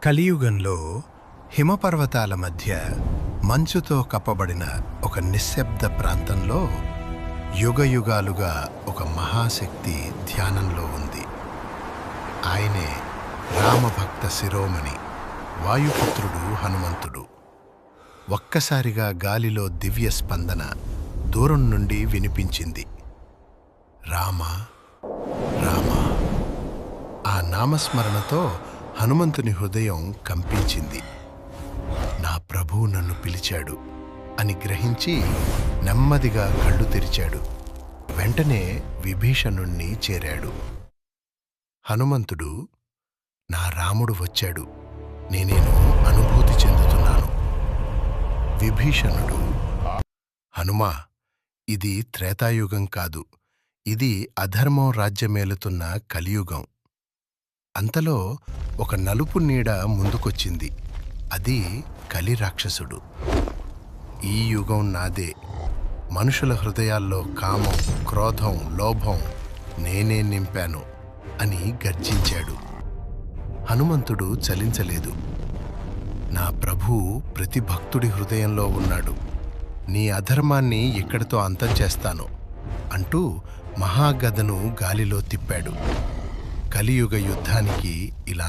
కలియుగంలో హిమపర్వతాల మధ్య మంచుతో కప్పబడిన ఒక నిశ్శబ్ద ప్రాంతంలో యుగయుగాలుగా ఒక మహాశక్తి ధ్యానంలో ఉంది. ఆయనే రామభక్త శిరోమణి, వాయుపుత్రుడు హనుమంతుడు. ఒక్కసారిగా గాలిలో దివ్య స్పందన దూరం నుండి వినిపించింది. రామ రామ. ఆ నామస్మరణతో హనుమంతుని హృదయం కంపించింది. నా ప్రభువు నన్ను పిలిచాడు అని గ్రహించి నెమ్మదిగా కళ్ళు తెరిచాడు. వెంటనే విభీషణుణ్ణి చేరాడు. హనుమంతుడు, నా రాముడు వచ్చాడు, నేనేను అనుభూతి చెందుతున్నాను. విభీషణుడు, హనుమా, ఇది త్రేతాయుగం కాదు, ఇది అధర్మం రాజ్యమేలుతున్న కలియుగం. అంతలో ఒక నలుపు నీడ ముందుకొచ్చింది. అది కలి రాక్షసుడు. ఈ యుగం నాదే. మనుషుల హృదయాల్లో కామం, క్రోధం, లోభం నేనే నింపాను అని గర్జించాడు. హనుమంతుడు చలించలేదు. నా ప్రభువు ప్రతి భక్తుడి హృదయంలో ఉన్నాడు. నీ అధర్మాన్ని ఇక్కడితో అంతం చేస్తాను అంటూ మహాగదను గాలిలో తిప్పాడు. కలియుగ యుద్ధానికి ఇలా